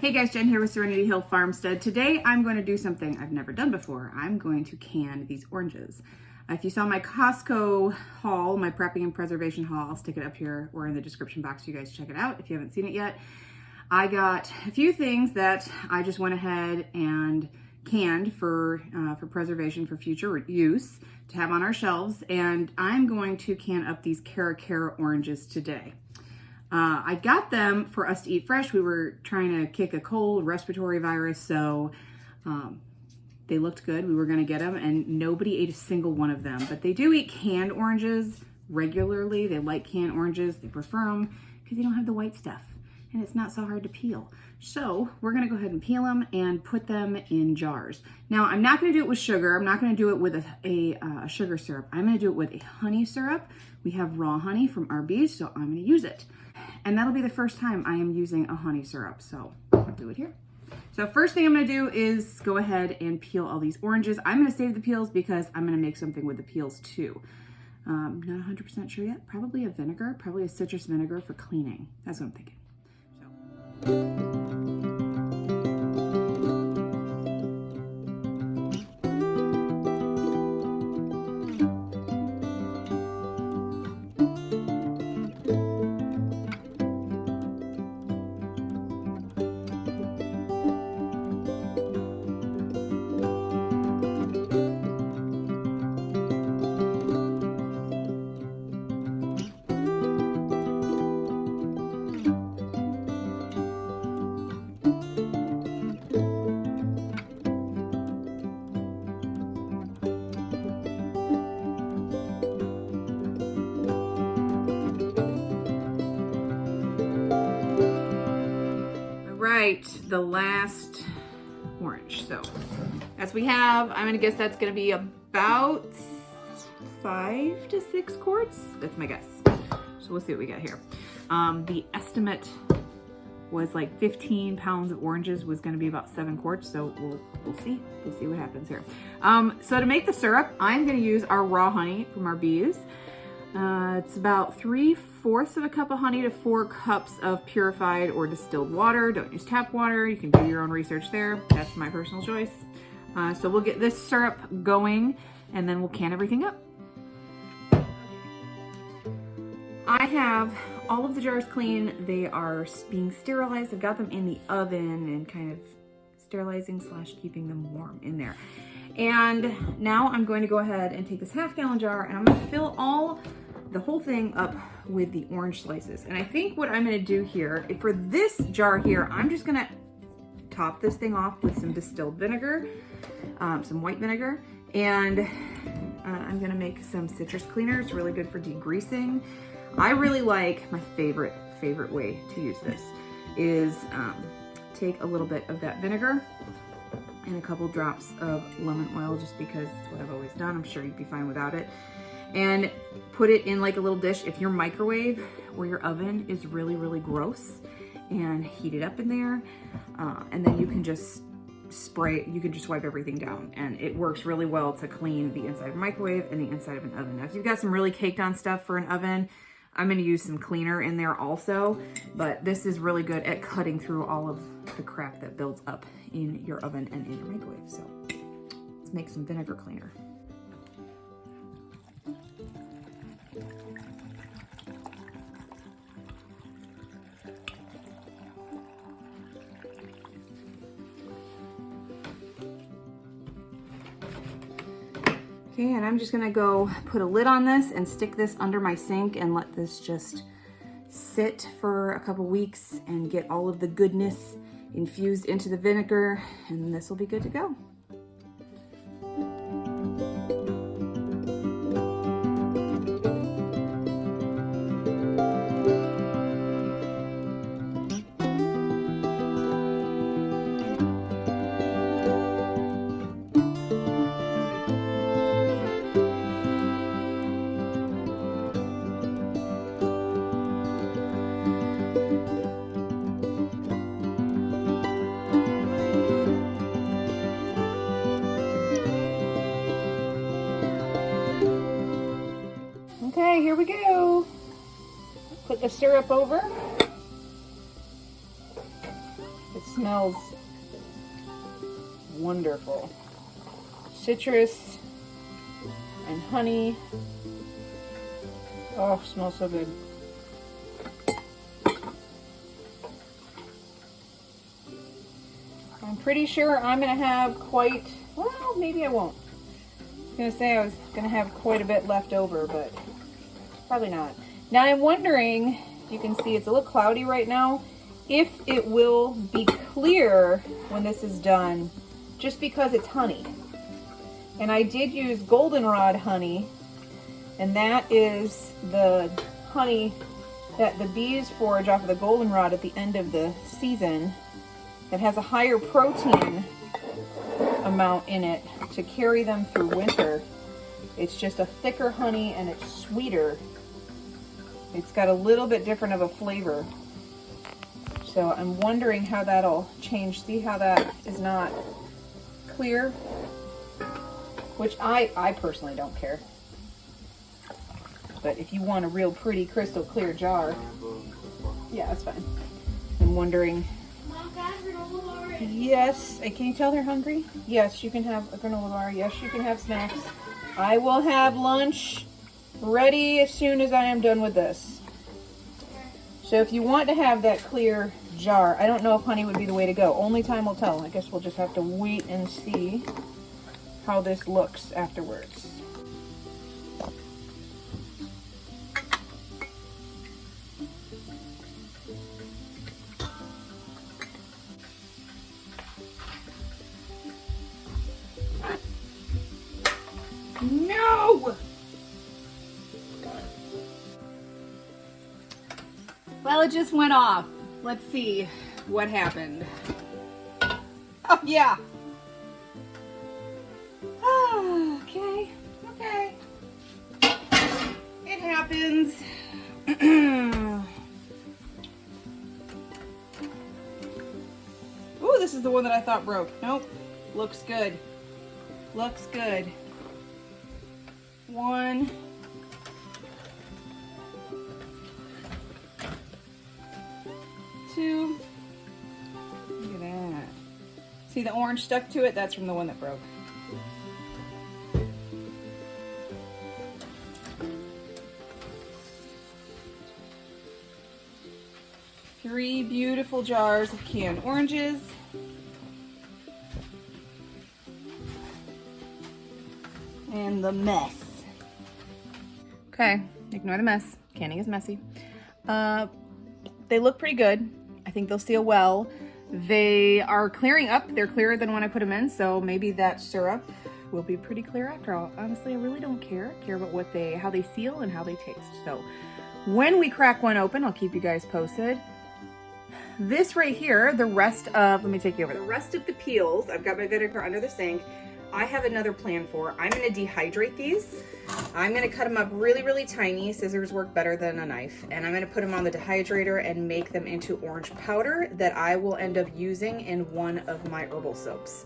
Hey guys, Jen here with Serenity Hill Farmstead. Today I'm going to do something I've never done before. I'm going to can these oranges. If you saw my Costco haul, my prepping and preservation haul, I'll stick it up here or in the description box so you guys check it out if you haven't seen it yet. I got a few things that I just went ahead and canned for preservation for future use to have on our shelves, and I'm going to can up these cara oranges today. I got them for us to eat fresh. We were trying to kick a cold respiratory virus, so they looked good. We were going to get them, and nobody ate a single one of them. But they do eat canned oranges regularly. They like canned oranges. They prefer them because they don't have the white stuff, and it's not so hard to peel. So we're going to go ahead and peel them and put them in jars. Now, I'm not going to do it with sugar. I'm not going to do it with a sugar syrup. I'm going to do it with a honey syrup. We have raw honey from our bees, so I'm going to use it. And that'll be the first time I am using a honey syrup, so I'll do it here. So first thing I'm going to do is go ahead and peel all these oranges. I'm going to save the peels because I'm going to make something with the peels too. Not 100% sure yet. Probably a vinegar, probably a citrus vinegar for cleaning. That's what I'm thinking. The last orange. So as we have, I'm gonna guess that's gonna be about 5 to 6 quarts. That's my guess. So we'll see what we got here. The estimate was like 15 pounds of oranges was gonna be about 7 quarts. So we'll see. We'll see what happens here. So to make the syrup, I'm gonna use our raw honey from our bees. It's about 3/4 of a cup of honey to 4 cups of purified or distilled water. Don't use tap water. You can do your own research there. That's my personal choice. So we'll get this syrup going and then we'll can everything up. I have all of the jars clean. They are being sterilized. I've got them in the oven and kind of sterilizing / keeping them warm in there. And now I'm going to go ahead and take this half-gallon jar and I'm going to fill the whole thing up with the orange slices. And I think what I'm going to do here, for this jar here, I'm just going to top this thing off with some distilled vinegar, some white vinegar, and I'm going to make some citrus cleaner. It's really good for degreasing. I really like, my favorite way to use this is take a little bit of that vinegar and a couple drops of lemon oil, just because it's what I've always done. I'm sure you'd be fine without it. And put it in like a little dish. If your microwave or your oven is really, really gross, and heat it up in there. And then you can just spray, you can just wipe everything down. And it works really well to clean the inside of a microwave and the inside of an oven. Now, if you've got some really caked on stuff for an oven, I'm going to use some cleaner in there also, but this is really good at cutting through all of the crap that builds up in your oven and in your microwave. So let's make some vinegar cleaner. Okay, and I'm just gonna go put a lid on this and stick this under my sink and let this just sit for a couple weeks and get all of the goodness infused into the vinegar, and this will be good to go. Okay, here we go. Put the syrup over. It smells wonderful. Citrus and honey. Oh, smells so good. I'm pretty sure I'm gonna have quite, well, maybe I won't. I was gonna say I was gonna have quite a bit left over, but probably not. Now I'm wondering, you can see it's a little cloudy right now, if it will be clear when this is done, just because it's honey. And I did use goldenrod honey, and that is the honey that the bees forage off of the goldenrod at the end of the season, that has a higher protein amount in it to carry them through winter. It's just a thicker honey and it's sweeter. It's got a little bit different of a flavor. So I'm wondering how that'll change. See how that is not clear? Which I personally don't care. But if you want a real pretty crystal clear jar, yeah, that's fine. I'm wondering. Mom, can I have granola bar? Yes, can you tell they're hungry? Yes, you can have a granola bar. Yes, you can have snacks. I will have lunch ready as soon as I am done with this. So if you want to have that clear jar, I don't know if honey would be the way to go. Only time will tell. I guess we'll just have to wait and see how this looks afterwards. No! Well, it just went off. Let's see what happened. Oh, yeah. Okay. It happens. Ooh, this is the one that I thought broke. Nope. Looks good. Looks good. 1, 2. Look at that. See the orange stuck to it? That's from the one that broke. Three beautiful jars of canned oranges. And the mess. Okay, ignore the mess. Canning is messy. They look pretty good. I think they'll seal well. They are clearing up. They're clearer than when I put them in, so maybe that syrup will be pretty clear after all. Honestly, I really don't care. I care about how they seal and how they taste. So when we crack one open, I'll keep you guys posted. This right here, the rest of the peels, I've got my vinegar under the sink. I have another plan for. I'm going to dehydrate these. I'm going to cut them up really, really tiny. Scissors work better than a knife. And I'm going to put them on the dehydrator and make them into orange powder that I will end up using in one of my herbal soaps.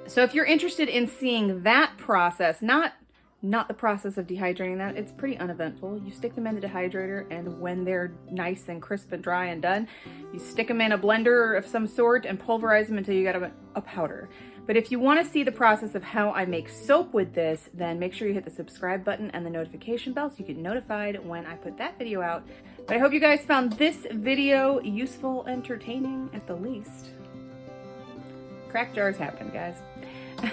So if you're interested in seeing that process, not the process of dehydrating that, it's pretty uneventful. You stick them in the dehydrator, and when they're nice and crisp and dry and done, you stick them in a blender of some sort and pulverize them until you get a powder. But if you want to see the process of how I make soap with this, then make sure you hit the subscribe button and the notification bell so you get notified when I put that video out. But I hope you guys found this video useful, entertaining at the least. Crack jars happen, guys.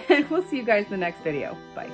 And we'll see you guys in the next video. Bye.